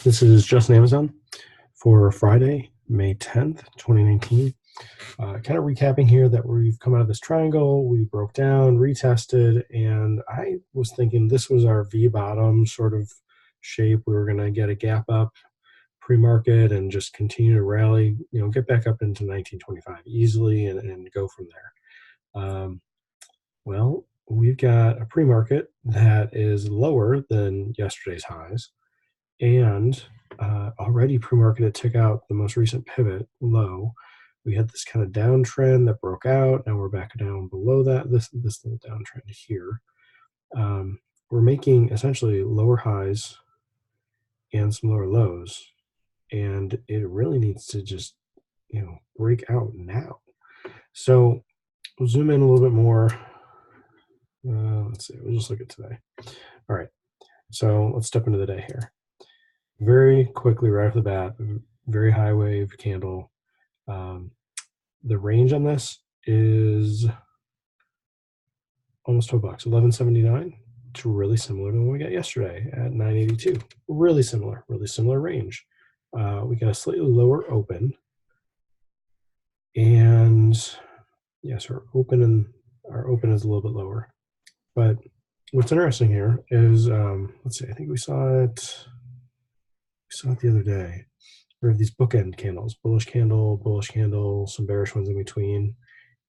This is Just AMZN for Friday, May 10th, 2019. Kind of recapping here that we've come out of this triangle, we broke down, retested, and I was thinking this was our V-bottom sort of shape. We were going to get a gap up pre-market and just continue to rally, get back up into 1925 easily and go from there. Well, we've got a pre-market that is lower than yesterday's highs. And already pre-market took out the most recent pivot low. We had this kind of downtrend that broke out. Now we're back down below that, this little downtrend here. We're making essentially lower highs and some lower lows. And it really needs to just, break out now. So we'll zoom in a little bit more. Let's see, we'll just look at today. All right, so let's step into the day here. Very quickly, right off the bat, very high wave candle. The range on this is almost $12, 11.79. It's really similar to what we got yesterday at 9.82. Really similar range. We got a slightly lower open, and yes, our open is a little bit lower. But what's interesting here is, let's see, I think we saw it the other day. We have these bookend candles, bullish candle, some bearish ones in between,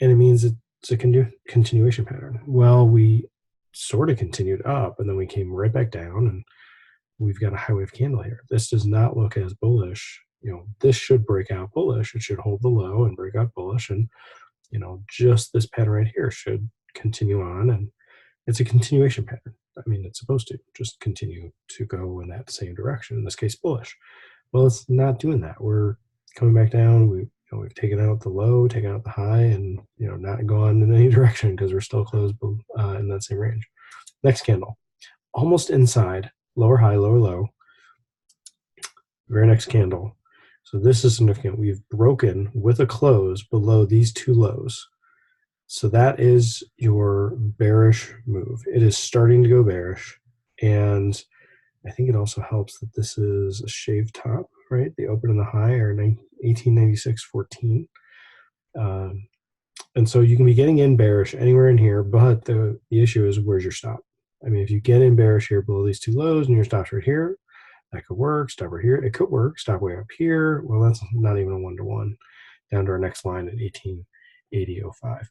and it means it's a continuation pattern. Well, we sort of continued up, and then we came right back down, and we've got a high wave candle here. This does not look as bullish. This should break out bullish. It should hold the low and break out bullish, and just this pattern right here should continue on, and it's a continuation pattern. I mean, it's supposed to just continue to go in that same direction, in this case bullish. Well, it's not doing that. We're coming back down. We've taken out the low, taken out the high, and not gone in any direction because we're still closed in that same range. Next candle, almost inside, lower high, lower low. Very next candle. So this is significant. We've broken with a close below these two lows. So that is your bearish move. It is starting to go bearish, and I think it also helps that this is a shaved top, right? The open and the high are 1896.14. And so you can be getting in bearish anywhere in here, but the issue is, where's your stop? I mean, if you get in bearish here below these two lows and your stop's right here, that could work. Stop right here, it could work. Stop way up here. Well, that's not even a 1-to-1. Down to our next line at 1880.05.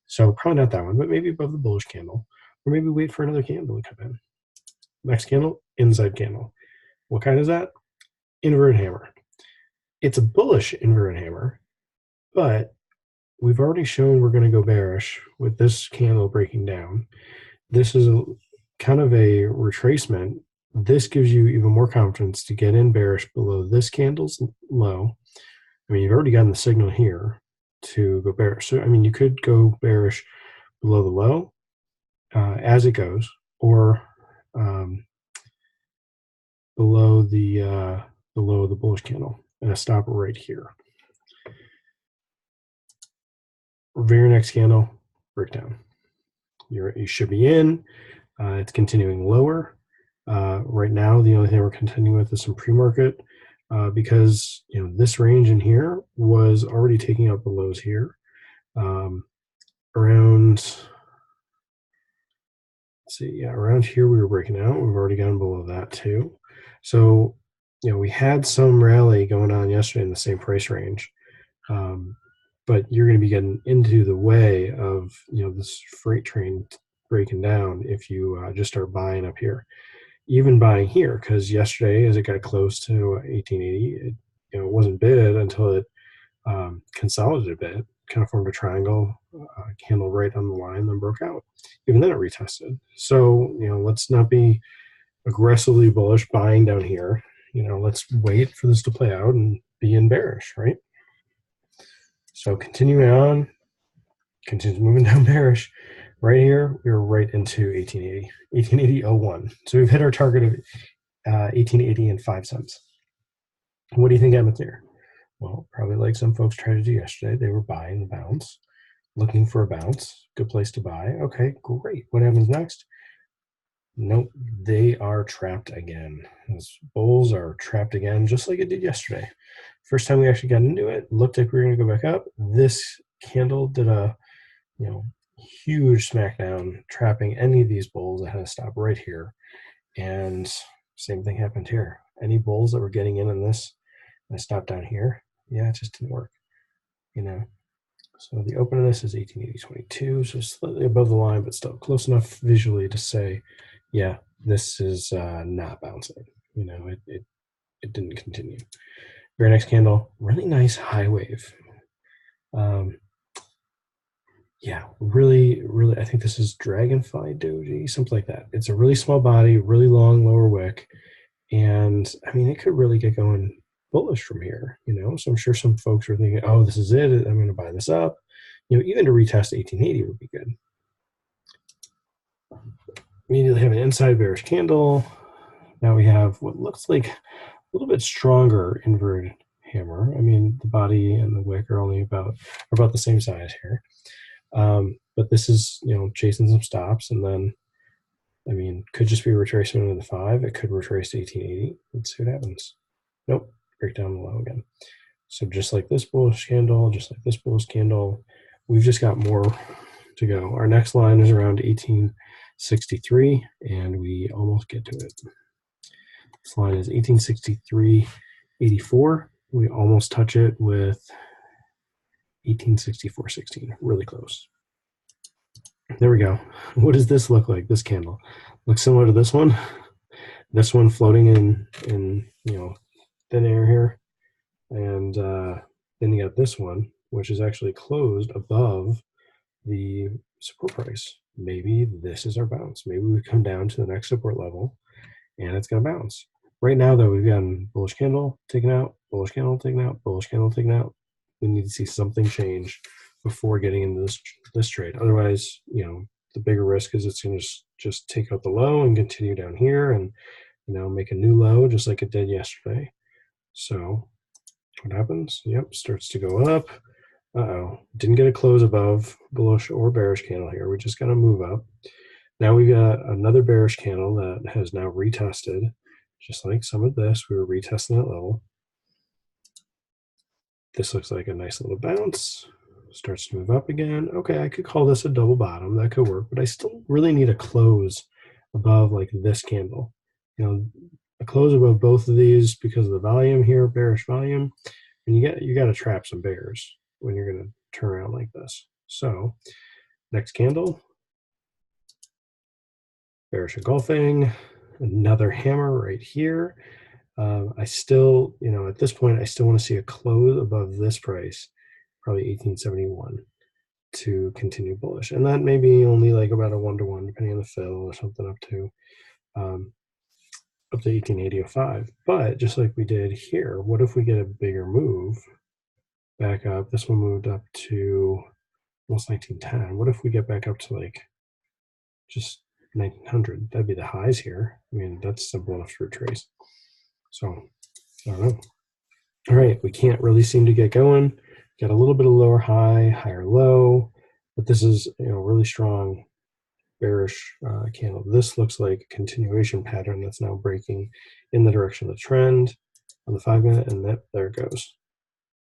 So probably not that one, but maybe above the bullish candle, or maybe wait for another candle to come in. Next candle, inside candle. What kind is that? Inverted hammer. It's a bullish inverted hammer, but we've already shown we're going to go bearish with this candle breaking down. This is kind of a retracement. This gives you even more confidence to get in bearish below this candle's low. I mean, you've already gotten the signal here to go bearish. So, I mean, you could go bearish below the low as it goes, or below the low of the bullish candle, and a stop right here. Very next candle, breakdown. You should be in. It's continuing lower. Right now, the only thing we're continuing with is some pre-market. Because this range in here was already taking out the lows here. Around here we were breaking out. We've already gone below that too. So we had some rally going on yesterday in the same price range, but you're going to be getting into the way of this freight train breaking down if you just start buying up here. Even buying here, because yesterday, as it got close to 1880, it wasn't bid until it consolidated a bit, kind of formed a triangle, candle right on the line, then broke out. Even then, it retested. So let's not be aggressively bullish buying down here. Let's wait for this to play out and be in bearish, right? So continuing on, continues moving down bearish. Right here, we were right into 1880.01. So we've hit our target of 1880.05. What do you think happened there? Well, probably like some folks tried to do yesterday. They were buying the bounce, looking for a bounce. Good place to buy. Okay, great. What happens next? Nope, they are trapped again. Those bulls are trapped again, just like it did yesterday. First time we actually got into it, looked like we were going to go back up. This candle did a huge smackdown, trapping any of these bulls. I had to stop right here. And same thing happened here. Any bulls that were getting in on this, I stopped down here. Yeah, it just didn't work, you know. So the open of this is 1880.22, so slightly above the line, but still close enough visually to say, yeah, this is not bouncing. It didn't continue. Very next candle, really nice high wave. Yeah, really, really, I think this is Dragonfly Doji, something like that. It's a really small body, really long lower wick, and I mean, it could really get going bullish from here, So I'm sure some folks are thinking, oh, this is it. I'm going to buy this up. Even to retest 1880 would be good. Immediately have an inside bearish candle. Now we have what looks like a little bit stronger inverted hammer. I mean, the body and the wick are only about the same size here. But this is, chasing some stops, and then, I mean, could just be a retracement of the 5. It could retrace to 1880. Let's see what happens. Nope, break down the low again. So just like this bullish candle, just like this bullish candle, we've just got more to go. Our next line is around 1863, and we almost get to it. This line is 1863.84. We almost touch it with 1864.16. Really close. There we go. What does this look like, this candle? Looks similar to this one. This one floating in thin air here. And then you got this one, which is actually closed above the support price. Maybe this is our bounce. Maybe we come down to the next support level and it's going to bounce. Right now, though, we've got a bullish candle taken out, bullish candle taken out, bullish candle taken out. We need to see something change before getting into this trade. Otherwise, the bigger risk is it's going to just take out the low and continue down here and, make a new low just like it did yesterday. So what happens? Yep, starts to go up. Uh-oh, didn't get a close above bullish or bearish candle here. We just got to move up. Now we got another bearish candle that has now retested, just like some of this. We were retesting that level. This looks like a nice little bounce. Starts to move up again. Okay, I could call this a double bottom. That could work, but I still really need a close above like this candle. A close above both of these because of the volume here, bearish volume, and you got to trap some bears when you're going to turn around like this. So next candle, bearish engulfing, another hammer right here. I still, at this point, I still want to see a close above this price, probably 1871, to continue bullish. And that may be only like about a 1-to-1, depending on the fill or something up to 1880.05. But just like we did here, what if we get a bigger move back up? This one moved up to almost 1910. What if we get back up to like just 1900? That'd be the highs here. I mean, that's simple enough to retrace. So I don't know. All right, we can't really seem to get going. Got a little bit of lower high, higher low, but this is really strong bearish candle. This looks like a continuation pattern that's now breaking in the direction of the trend on the 5-minute, and there it goes.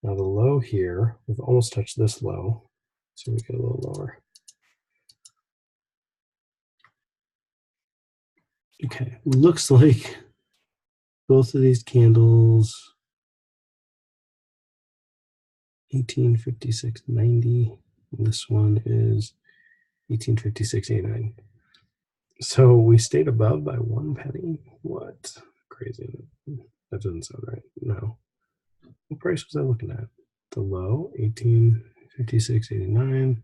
Now the low here, we've almost touched this low, so we get a little lower. Okay, looks like both of these candles, 1856.90. This one is 1856.89. So we stayed above by 1 penny. What? Crazy. That doesn't sound right. No. What price was I looking at? The low, 1856.89.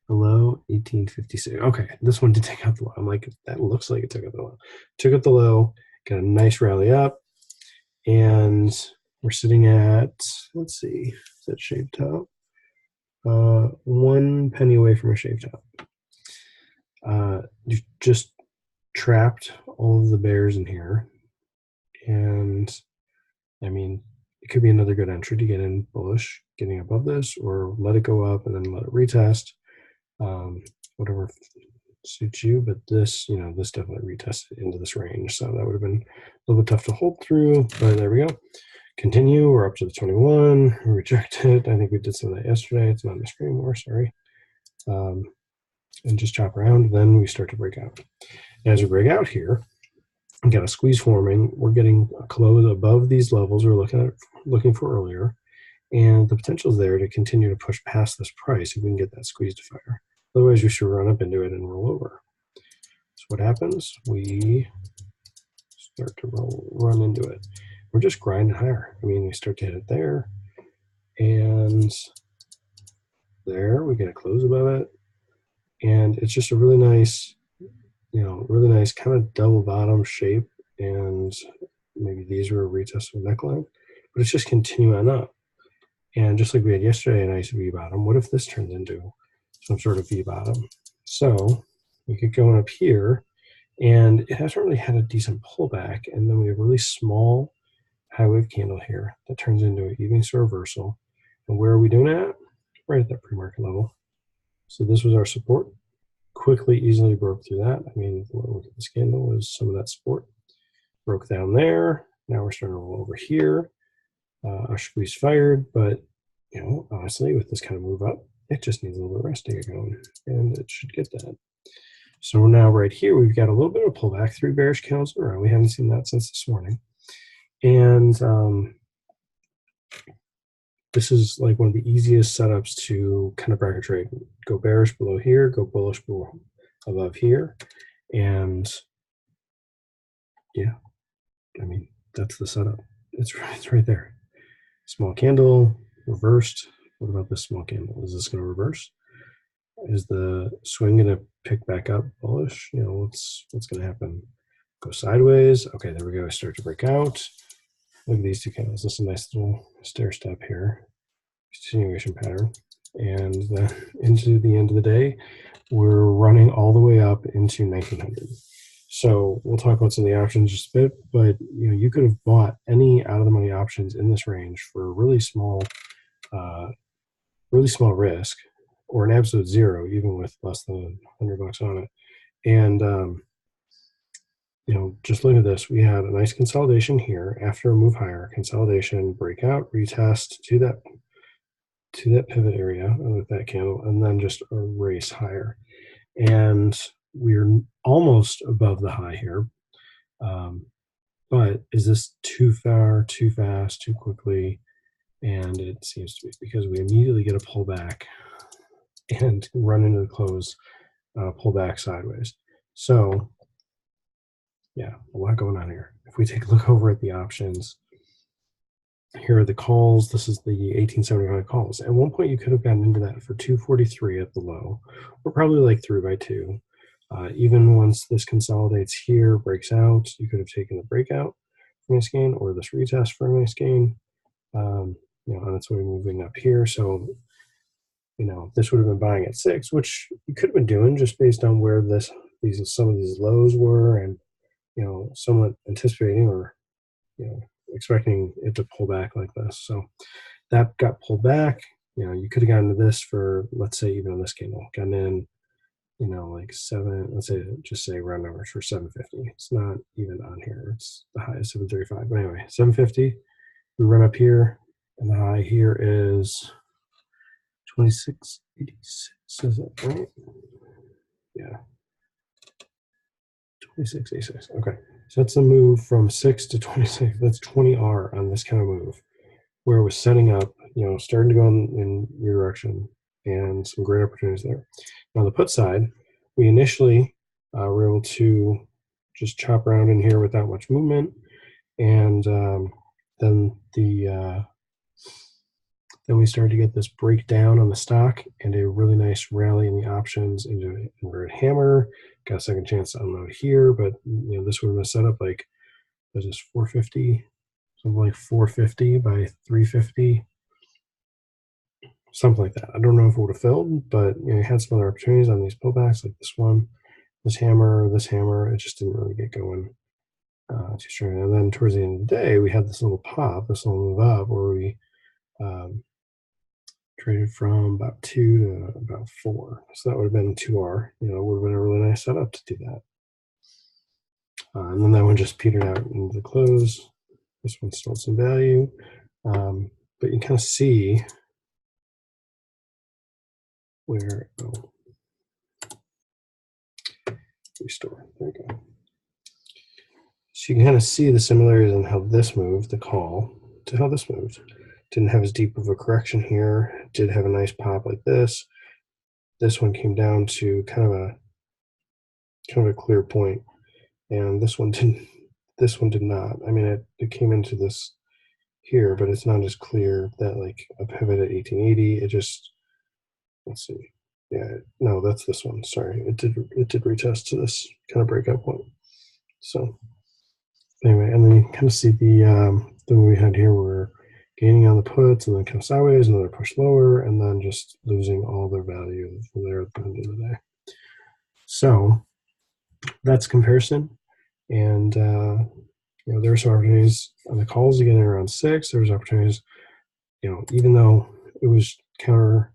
The low, 1856. Okay, this one did take out the low. I'm like, that looks like it took out the low. Took out the low, got a nice rally up, and we're sitting at, let's see, is that shaved top? 1 penny away from a shaved top. You just trapped all of the bears in here, and I mean, it could be another good entry to get in bullish, getting above this, or let it go up and then let it retest. Whatever suits you, but this, this definitely retested into this range. So that would have been a little bit tough to hold through, but there we go. Continue, we're up to the 21, reject it. I think we did some of that yesterday. It's not on the screen more, sorry. And just chop around, then we start to break out. As we break out here, we got a squeeze forming. We're getting a close above these levels we're looking for earlier, and the potential is there to continue to push past this price if we can get that squeeze to fire. Otherwise, we should run up into it and roll over. So what happens? We start to run into it. We're just grinding higher. I mean, we start to hit it there, and there we get a close above it, and it's just a really nice, really nice kind of double bottom shape. And maybe these were a retest of neckline, but it's just continuing up. And just like we had yesterday, a nice V bottom. What if this turns into some sort of V bottom? So we get going up here, and it hasn't really had a decent pullback. And then we have a really small high wave candle here that turns into an evening star reversal. And where are we doing at? Right at that pre-market level. So this was our support. Quickly, easily broke through that. I mean, look at this candle was some of that support. Broke down there. Now we're starting to roll over here. Our squeeze fired, but honestly, with this kind of move up, it just needs a little bit of rest to get going, and it should get that. So we're now right here. We've got a little bit of pullback, 3 bearish candles in a row. We haven't seen that since this morning, and this is like one of the easiest setups to kind of bracket trade. Go bearish below here, go bullish above here, and yeah, I mean that's the setup. It's right there. Small candle, reversed. What about this small candle? Is this going to reverse? Is the swing going to pick back up bullish? What's going to happen? Go sideways. Okay, there we go. Start to break out. Look at these two candles. This is a nice little stair step here. Continuation pattern. And then into the end of the day, we're running all the way up into 1900. So we'll talk about some of the options just a bit, but you could have bought any out of the money options in this range for a really small risk, or an absolute zero, even with less than $100 on it. And just look at this. We had a nice consolidation here after a move higher, consolidation, breakout, retest to that pivot area with that candle, and then just a race higher. And we're almost above the high here. But is this too far, too fast, too quickly? And it seems to be, because we immediately get a pullback and run into the close, pull back sideways. So yeah, a lot going on here. If we take a look over at the options, here are the calls. This is the 1875 calls. At one point, you could have gotten into that for 243 at the low, or probably like 3x2. Even once this consolidates here, breaks out, you could have taken the breakout for a nice gain, or this retest for a nice gain. On its way moving up here. So, this would have been buying at 6, which you could have been doing just based on where some of these lows were, and somewhat anticipating or expecting it to pull back like this. So that got pulled back. You could have gotten into this for, let's say, even on this candle, gotten in, like 7. Let's say, just say round numbers for 750. It's not even on here. It's the high is 735. But anyway, 750. We run up here, and the high here is 2686. Is that right? Yeah. 2686. Okay. So that's a move from 6 to 26. That's 20R on this kind of move, where it was setting up, starting to go in your direction, and some great opportunities there. Now, on the put side, we initially were able to just chop around in here without much movement, and then we started to get this breakdown on the stock and a really nice rally in the options into an inverted hammer. Got a second chance to unload here, but this would have been set up like, was this 450? Something like 450 by 350, something like that. I don't know if it would have filled, but you had some other opportunities on these pullbacks, like this one, this hammer. It just didn't really get going too strong. And then towards the end of the day, we had this little pop, this little move up, where we Traded from about 2 to about 4. So that would have been 2R. You know, it would have been a really nice setup to do that. And then that one just petered out into the close. This one still some value. But you kind of see where, restore, there you go. So you can kind of see the similarities in how this moved, the call, to how this moved. Didn't have as deep of a correction here. Did have a nice pop like this. This one came down to kind of a clear point, and this one didn't. This one did not. I mean, it came into this here, but it's not as clear that like a pivot at 1880. It just, let's see. Yeah, no, that's this one. Sorry, it did retest to this kind of breakout point. So anyway, and then you kind of see the one we had here, we're gaining on the puts and then kind of sideways, another push lower, and then just losing all their value from there at the end of the day. So that's comparison. And you know, there are some opportunities on the calls to get in around 6. There's opportunities, you know, even though it was counter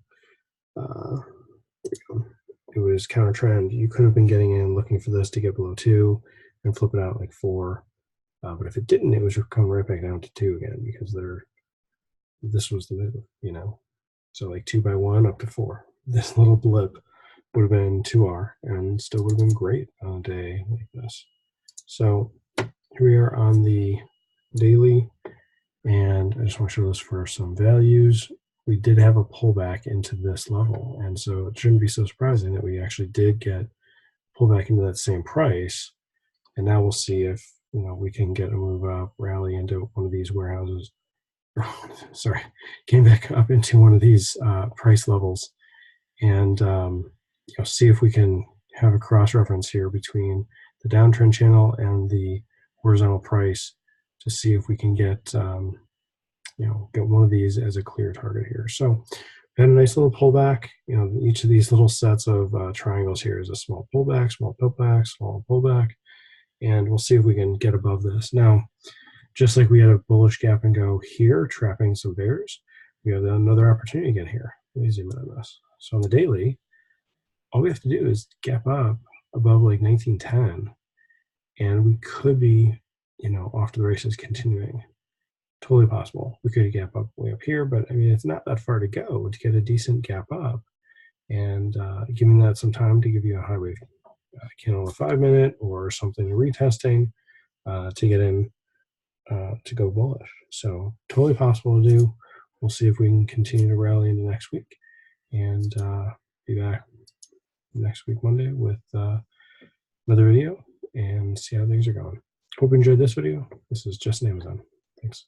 trend, you could have been getting in looking for this to get below 2 and flip it out like 4. But if it didn't, it would come right back down to 2 again, because this was the move, you know. So like 2 by 1 up to 4. This little blip would have been 2R and still would have been great on a day like this. So here we are on the daily, and I just want to show this for some values. We did have a pullback into this level, and so it shouldn't be so surprising that we actually did get pullback into that same price. And now we'll see if, you know, we can get a move up, rally into one of these warehouses. Sorry, came back up into one of these price levels, and you know, see if we can have a cross reference here between the downtrend channel and the horizontal price to see if we can get you know, get one of these as a clear target here. So we had a nice little pullback. You know, each of these little sets of triangles here is a small pullback, small pullback, small pullback, and we'll see if we can get above this. Now, just like we had a bullish gap and go here, trapping some bears, we have another opportunity again here. Let me zoom in on this. So on the daily, all we have to do is gap up above like 1910, and we could be, you know, off to the races continuing. Totally possible. We could gap up way up here, but I mean, it's not that far to go to get a decent gap up, and giving that some time to give you a high wave candle in a 5-minute or something retesting to get in to go bullish. So totally possible to do. We'll see if we can continue to rally into next week, and be back next week Monday with another video and see how things are going. Hope you enjoyed this video. This is Just an AMZN. Thanks.